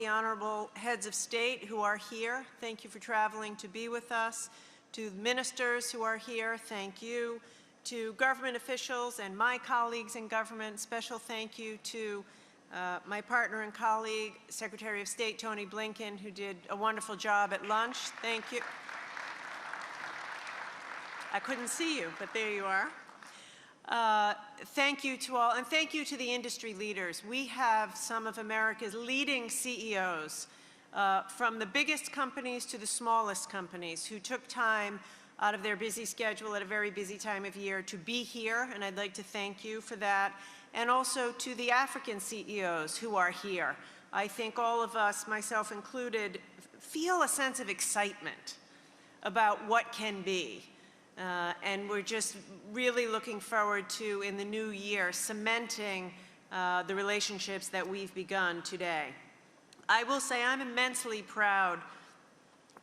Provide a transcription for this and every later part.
The honorable heads of state who are here, thank you for traveling to be with us. To the ministers who are here, thank you. To government officials and my colleagues in government, special thank you to my partner and colleague, Secretary of State Tony Blinken, who did a wonderful job at lunch. Thank you. I couldn't see you, but there you are. Thank you to all, and thank you to the industry leaders. We have some of America's leading CEOs, from the biggest companies to the smallest companies, who took time out of their busy schedule at a very busy time of year to be here, and I'd like to thank you for that. And also to the African CEOs who are here. I think all of us, myself included, feel a sense of excitement about what can be. And we're just really looking forward to, in the new year, cementing the relationships that we've begun today. I will say I'm immensely proud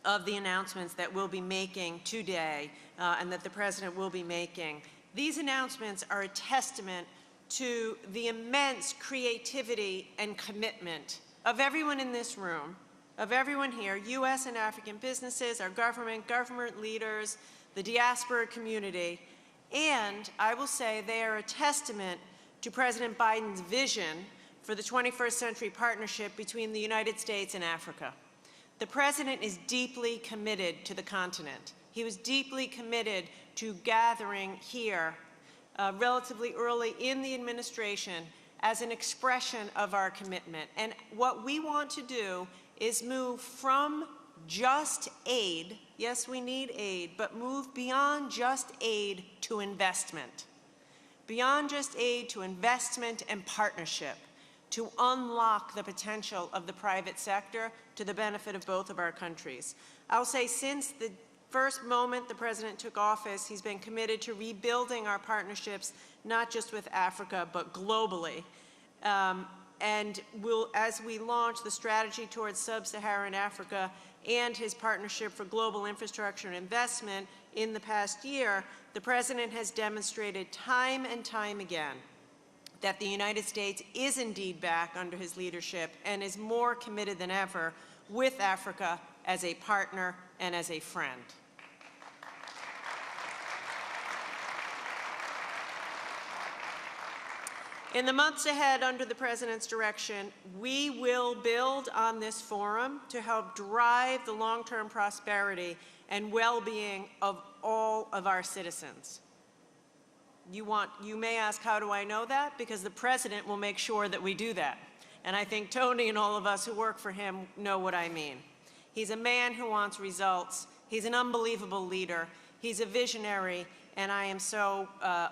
of the announcements that we'll be making today and that the President will be making. These announcements are a testament to the immense creativity and commitment of everyone in this room, of everyone here, U.S. and African businesses, our government leaders, the diaspora community, and I will say they are a testament to President Biden's vision for the 21st century partnership between the United States and Africa. The President is deeply committed to the continent. He was deeply committed to gathering here relatively early in the administration as an expression of our commitment. And what we want to do is move from just aid, yes, we need aid, but move beyond just aid to investment. Beyond just aid to investment and partnership, to unlock the potential of the private sector to the benefit of both of our countries. I'll say since the first moment the President took office, he's been committed to rebuilding our partnerships, not just with Africa, but globally. And as we launch the strategy towards sub-Saharan Africa and his partnership for global infrastructure and investment in the past year, the President has demonstrated time and time again that the United States is indeed back under his leadership and is more committed than ever with Africa as a partner and as a friend. In the months ahead, under the President's direction, we will build on this forum to help drive the long-term prosperity and well-being of all of our citizens. You may ask, how do I know that? Because the President will make sure that we do that. And I think Tony and all of us who work for him know what I mean. He's a man who wants results. He's an unbelievable leader. He's a visionary. And I am so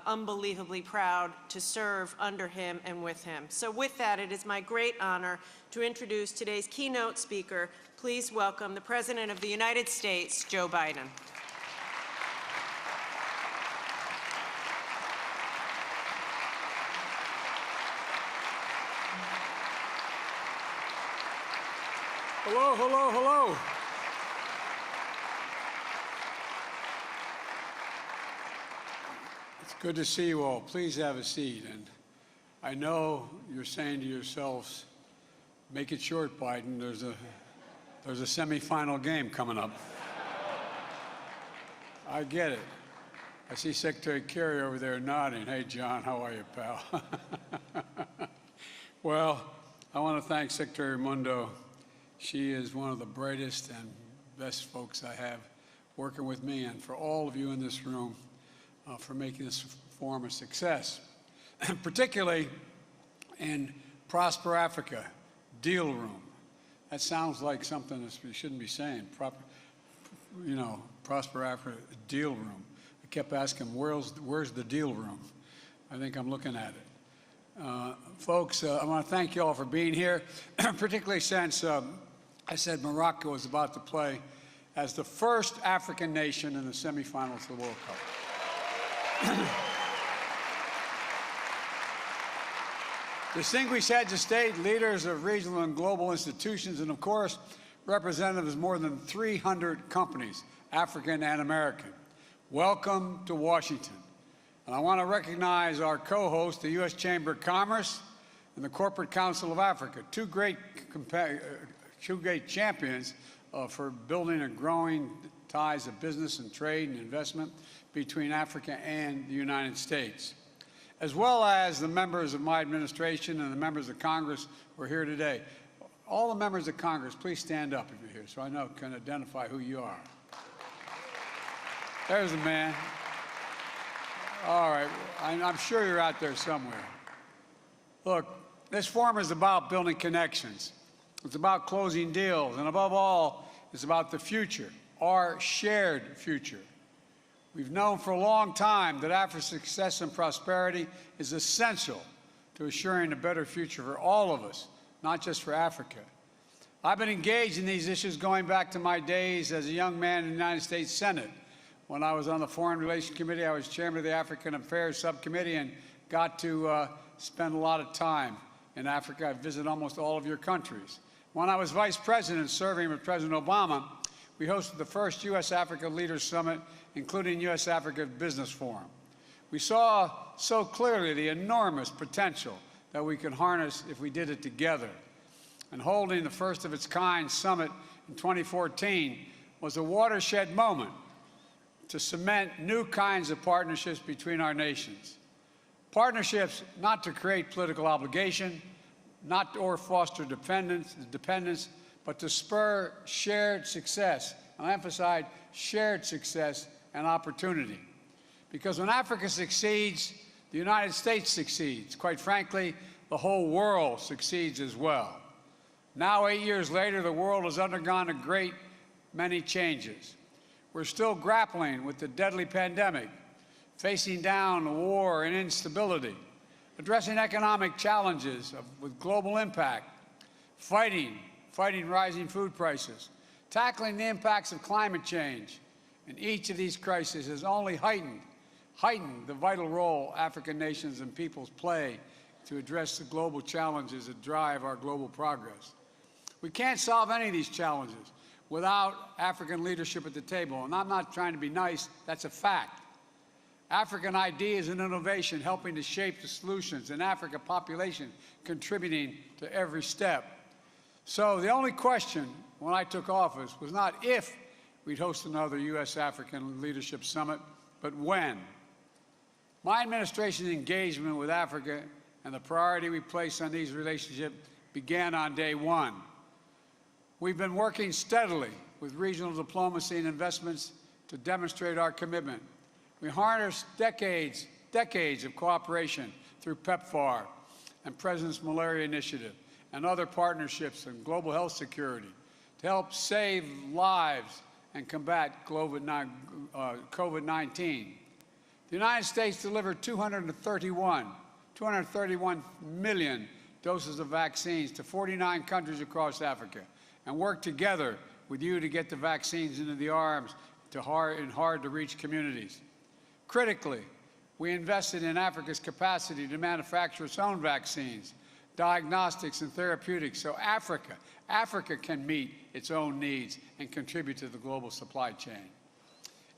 unbelievably proud to serve under him and with him. So with that, it is my great honor to introduce today's keynote speaker. Please welcome the President of the United States, Joe Biden. Hello, hello, hello. It's good to see you all. Please have a seat. And I know you're saying to yourselves, make it short, Biden. There's a semifinal game coming up. I get it. I see Secretary Kerry over there nodding. Hey, John, how are you, pal? Well, I want to thank Secretary Raimondo. She is one of the brightest and best folks I have working with me, and for all of you in this room for making this forum a success, particularly in Prosper Africa Deal Room. That sounds like something that we shouldn't be saying. Prosper Africa Deal Room. I kept asking, where's the deal room? I think I'm looking at it. Folks, I want to thank you all for being here, particularly since I said Morocco is about to play as the first African nation in the semifinals of the World Cup. Distinguished heads of state, leaders of regional and global institutions, and of course, representatives of more than 300 companies, African and American. Welcome to Washington. And I want to recognize our co-hosts, the U.S. Chamber of Commerce and the Corporate Council of Africa, two great great champions for building and growing ties of business and trade and investment between Africa and the United States, as well as the members of my administration and the members of Congress who are here today. All the members of Congress, please stand up if you're here so I can identify who you are. There's the man. All right, I'm sure you're out there somewhere. Look, this forum is about building connections. It's about closing deals, and above all, it's about the future, our shared future. We've known for a long time that Africa's success and prosperity is essential to assuring a better future for all of us, not just for Africa. I've been engaged in these issues going back to my days as a young man in the United States Senate. When I was on the Foreign Relations Committee, I was chairman of the African Affairs Subcommittee and got to spend a lot of time in Africa. I visited almost all of your countries. When I was vice president serving with President Obama, we hosted the first U.S. Africa Leaders Summit, including U.S. Africa Business Forum. We saw so clearly the enormous potential that we could harness if we did it together. And holding the first of its kind summit in 2014 was a watershed moment to cement new kinds of partnerships between our nations. Partnerships not to create political obligation, or foster dependence, but to spur shared success. And I emphasize shared success and opportunity. Because when Africa succeeds, the United States succeeds. Quite frankly, the whole world succeeds as well. Now, 8 years later, the world has undergone a great many changes. We're still grappling with the deadly pandemic, facing down war and instability, addressing economic challenges with global impact, fighting rising food prices, tackling the impacts of climate change. And each of these crises has only heightened the vital role African nations and peoples play to address the global challenges that drive our global progress. We can't solve any of these challenges without African leadership at the table. And I'm not trying to be nice, that's a fact. African ideas and innovation helping to shape the solutions, and African population contributing to every step. So the only question when I took office was not if we'd host another U.S. African Leadership Summit, but when. My administration's engagement with Africa and the priority we place on these relationships began on day one. We've been working steadily with regional diplomacy and investments to demonstrate our commitment. We harnessed decades of cooperation through PEPFAR and President's Malaria Initiative and other partnerships in global health security to help save lives and combat COVID-19. The United States delivered 231 million doses of vaccines to 49 countries across Africa, and worked together with you to get the vaccines into the arms in hard-to-reach communities. Critically, we invested in Africa's capacity to manufacture its own vaccines, diagnostics, and therapeutics so Africa can meet its own needs and contribute to the global supply chain.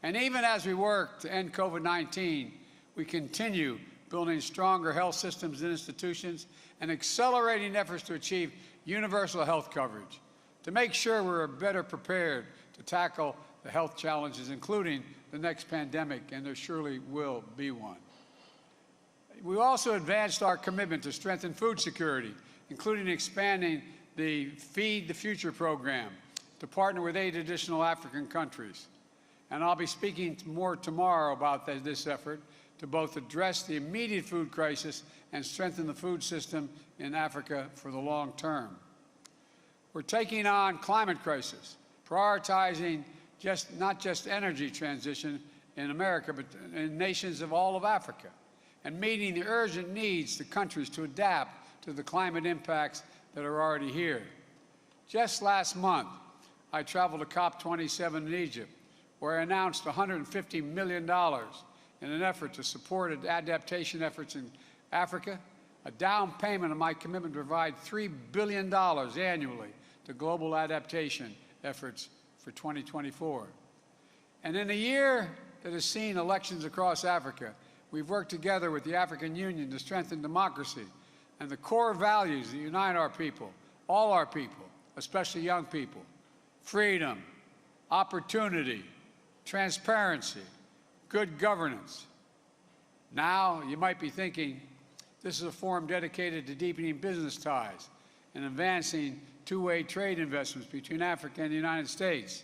And even as we work to end COVID-19, we continue building stronger health systems and institutions and accelerating efforts to achieve universal health coverage, to make sure we're better prepared to tackle the health challenges, including the next pandemic, and there surely will be one. We also advanced our commitment to strengthen food security, including expanding the Feed the Future program to partner with 8 additional African countries. And I'll be speaking more tomorrow about this effort to both address the immediate food crisis and strengthen the food system in Africa for the long term. We're taking on climate crisis, prioritizing not just energy transition in America, but in nations of all of Africa, and meeting the urgent needs to countries to adapt to the climate impacts that are already here. Just last month, I traveled to COP27 in Egypt, where I announced $150 million in an effort to support adaptation efforts in Africa, a down payment of my commitment to provide $3 billion annually to global adaptation efforts for 2024. And in a year that has seen elections across Africa, we've worked together with the African Union to strengthen democracy and the core values that unite our people, all our people, especially young people: freedom, opportunity, transparency, good governance. Now, you might be thinking, this is a forum dedicated to deepening business ties and advancing two-way trade investments between Africa and the United States.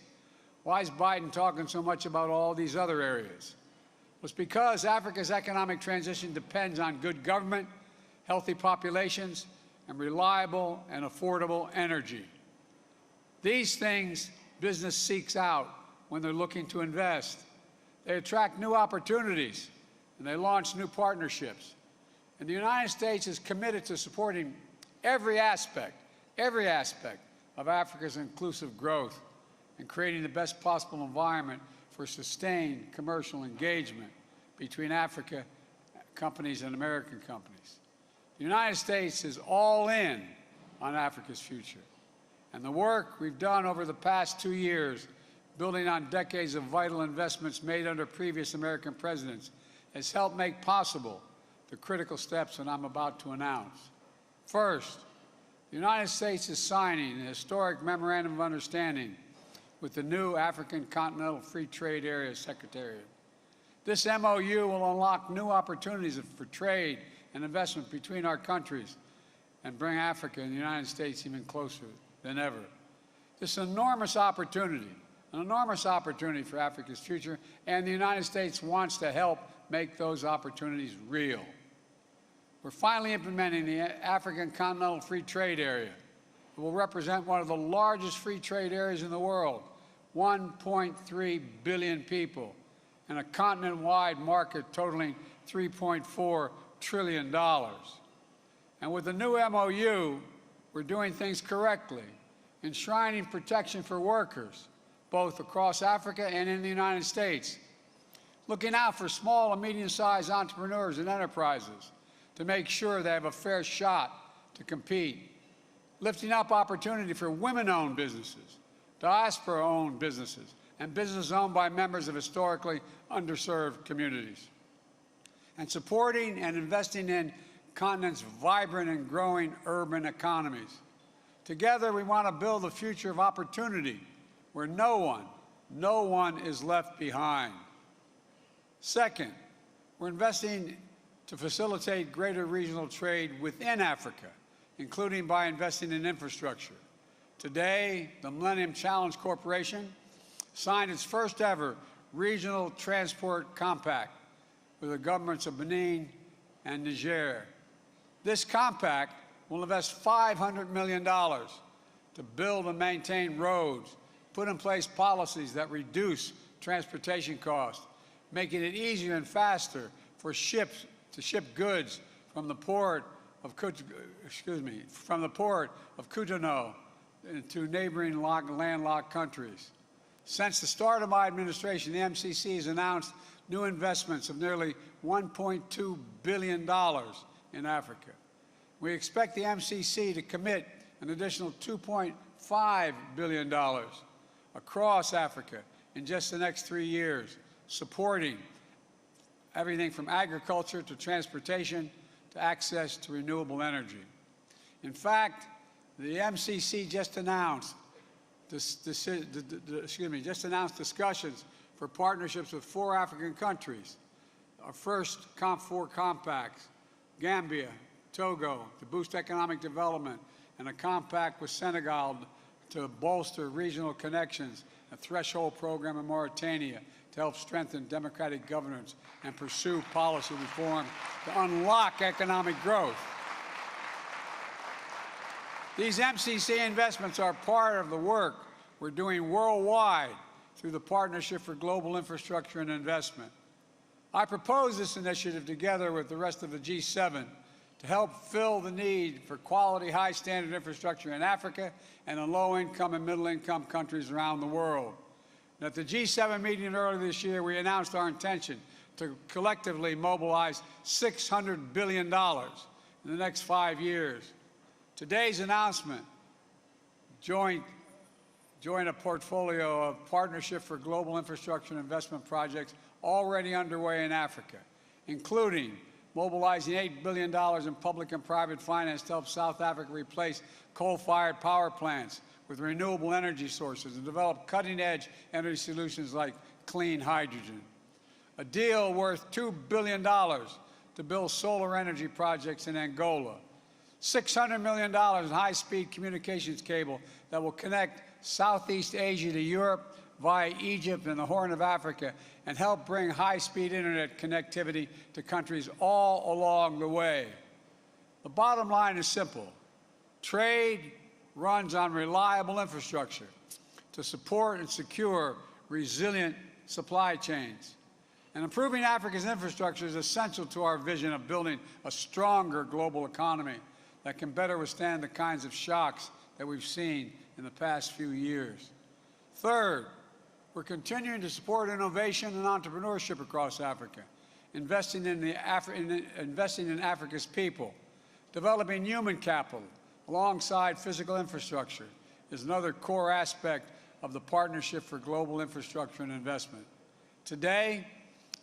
Why is Biden talking so much about all these other areas? Well, it's because Africa's economic transition depends on good government, healthy populations, and reliable and affordable energy. These things business seeks out when they're looking to invest. They attract new opportunities, and they launch new partnerships. And the United States is committed to supporting every aspect of Africa's inclusive growth and creating the best possible environment for sustained commercial engagement between Africa companies and American companies. The United States is all in on Africa's future. And the work we've done over the past 2 years, building on decades of vital investments made under previous American presidents, has helped make possible the critical steps that I'm about to announce. First, the United States is signing a historic Memorandum of Understanding with the new African Continental Free Trade Area Secretariat. This MOU will unlock new opportunities for trade and investment between our countries and bring Africa and the United States even closer than ever. This is an enormous opportunity for Africa's future, and the United States wants to help make those opportunities real. We're finally implementing the African Continental Free Trade Area. It will represent one of the largest free trade areas in the world, 1.3 billion people, and a continent-wide market totaling $3.4 trillion. And with the new MOU, we're doing things correctly, enshrining protection for workers, both across Africa and in the United States, looking out for small and medium-sized entrepreneurs and enterprises to make sure they have a fair shot to compete, lifting up opportunity for women-owned businesses, diaspora-owned businesses, and businesses owned by members of historically underserved communities, and supporting and investing in continent's vibrant and growing urban economies. Together, we want to build a future of opportunity where no one is left behind. Second, we're investing to facilitate greater regional trade within Africa, including by investing in infrastructure. Today, the Millennium Challenge Corporation signed its first ever regional transport compact with the governments of Benin and Niger. This compact will invest $500 million to build and maintain roads, put in place policies that reduce transportation costs, making it easier and faster for ships to ship goods from the port of Cotonou to neighboring landlocked countries. Since the start of my administration, the MCC has announced new investments of nearly $1.2 billion in Africa. We expect the MCC to commit an additional $2.5 billion across Africa in just the next 3 years, supporting everything from agriculture to transportation to access to renewable energy. In fact, the MCC just announced discussions for partnerships with 4 African countries. Our first COMP4 compacts, Gambia, Togo, to boost economic development, and a compact with Senegal to bolster regional connections, a threshold program in Mauritania to help strengthen democratic governance and pursue policy reform to unlock economic growth. These MCC investments are part of the work we're doing worldwide through the Partnership for Global Infrastructure and Investment. I propose this initiative together with the rest of the G7 to help fill the need for quality, high-standard infrastructure in Africa and in low-income and middle-income countries around the world. And at the G7 meeting earlier this year, we announced our intention to collectively mobilize $600 billion in the next 5 years. Today's announcement joined a portfolio of Partnership for Global Infrastructure and Investment projects already underway in Africa, including mobilizing $8 billion in public and private finance to help South Africa replace coal-fired power plants with renewable energy sources and develop cutting-edge energy solutions like clean hydrogen. A deal worth $2 billion to build solar energy projects in Angola. $600 million in high-speed communications cable that will connect Southeast Asia to Europe via Egypt and the Horn of Africa and help bring high-speed internet connectivity to countries all along the way. The bottom line is simple. Trade runs on reliable infrastructure to support and secure resilient supply chains. And improving Africa's infrastructure is essential to our vision of building a stronger global economy that can better withstand the kinds of shocks that we've seen in the past few years. Third, we're continuing to support innovation and entrepreneurship across Africa, investing in Africa's people. Developing human capital alongside physical infrastructure is another core aspect of the Partnership for Global Infrastructure and Investment. Today,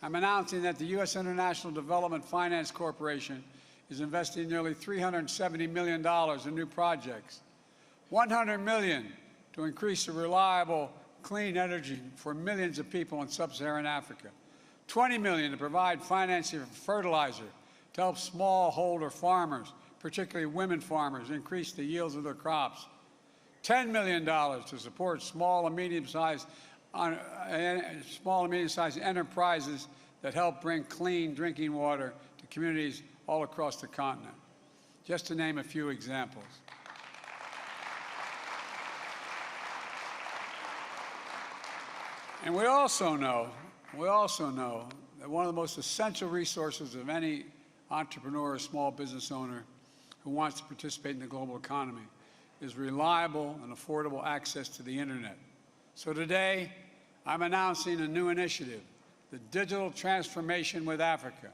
I'm announcing that the U.S. International Development Finance Corporation is investing nearly $370 million in new projects, $100 million to increase the reliable, clean energy for millions of people in sub-Saharan Africa, $20 million to provide financing for fertilizer to help smallholder farmers, particularly women farmers, increase the yields of their crops, $10 million to support small and medium-sized enterprises that help bring clean drinking water to communities all across the continent, just to name a few examples. And we also know that one of the most essential resources of any entrepreneur or small business owner who wants to participate in the global economy is reliable and affordable access to the internet. So today, I'm announcing a new initiative, the Digital Transformation with Africa,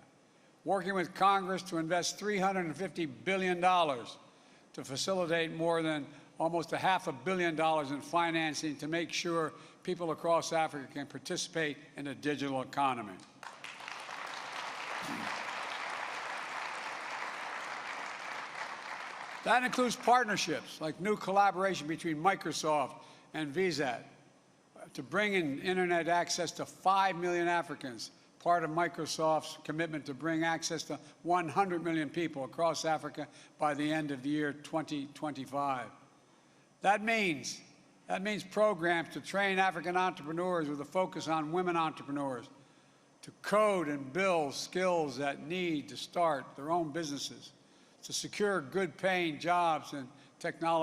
working with Congress to invest $350 billion to facilitate more than almost $500 million in financing to make sure people across Africa can participate in a digital economy. That includes partnerships like new collaboration between Microsoft and VSAT to bring in internet access to 5 million Africans, part of Microsoft's commitment to bring access to 100 million people across Africa by the end of the year 2025. That means programs to train African entrepreneurs with a focus on women entrepreneurs, to code and build skills that need to start their own businesses, to secure good-paying jobs and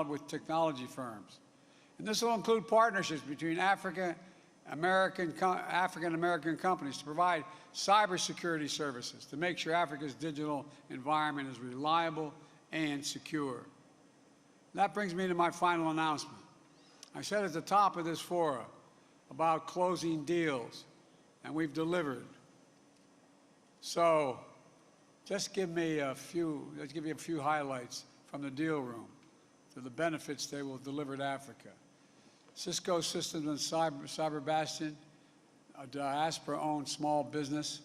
with technology firms. And this will include partnerships between African-American companies to provide cybersecurity services to make sure Africa's digital environment is reliable and secure. That brings me to my final announcement. I said at the top of this forum about closing deals, and we've delivered. So let's give you a few highlights from the deal room to the benefits they will deliver to Africa. Cisco Systems and Cyber Bastion, a diaspora-owned small business,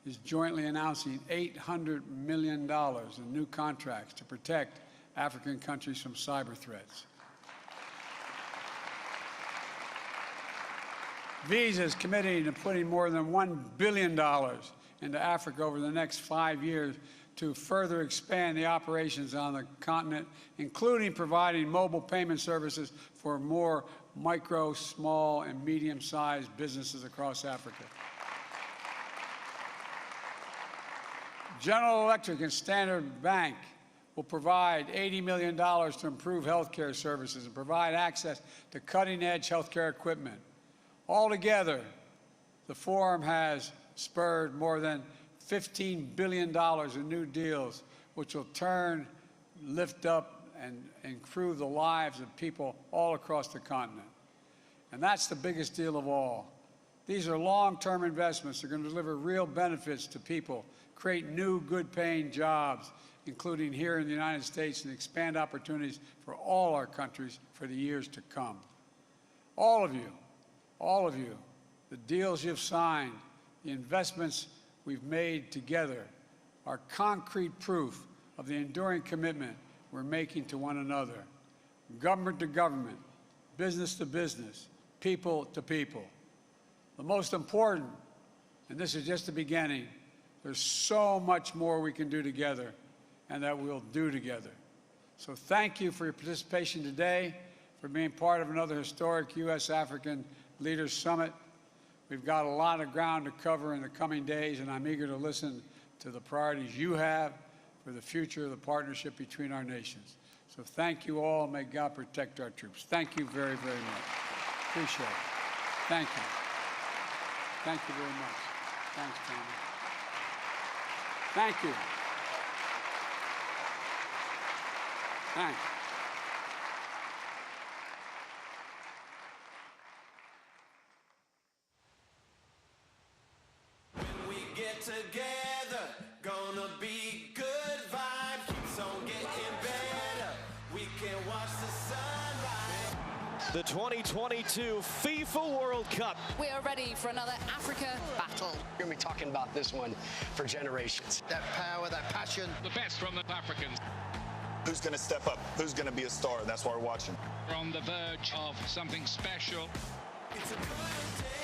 is jointly announcing $800 million in new contracts to protect African countries from cyber threats. Visa is committing to putting more than $1 billion into Africa over the next 5 years to further expand the operations on the continent, including providing mobile payment services for more micro, small, and medium-sized businesses across Africa. General Electric and Standard Bank will provide $80 million to improve healthcare services and provide access to cutting-edge healthcare equipment. Altogether, the forum has spurred more than $15 billion in new deals, which will lift up and improve the lives of people all across the continent. And that's the biggest deal of all. These are long-term investments that are going to deliver real benefits to people, create new good-paying jobs, including here in the United States, and expand opportunities for all our countries for the years to come. All of you, the deals you've signed, the investments we've made together are concrete proof of the enduring commitment we're making to one another, government to government, business to business, people to people. The most important, and this is just the beginning, there's so much more we can do together and that we'll do together. So thank you for your participation today, for being part of another historic U.S. African Leaders Summit. We've got a lot of ground to cover in the coming days, and I'm eager to listen to the priorities you have for the future of the partnership between our nations. So thank you all. May God protect our troops. Thank you very, very much. Appreciate it. Thank you. Thank you very much. Thanks, Tommy. Thank you. Thanks. When we get together, gonna be good vibes. Keeps on getting better. We can watch the sunrise. The 2022 FIFA World Cup. We are ready for another Africa battle. We're going to be talking about this one for generations. That power, that passion. The best from the Africans. Who's going to step up? Who's going to be a star? That's why we're watching. We're on the verge of something special. It's a good day.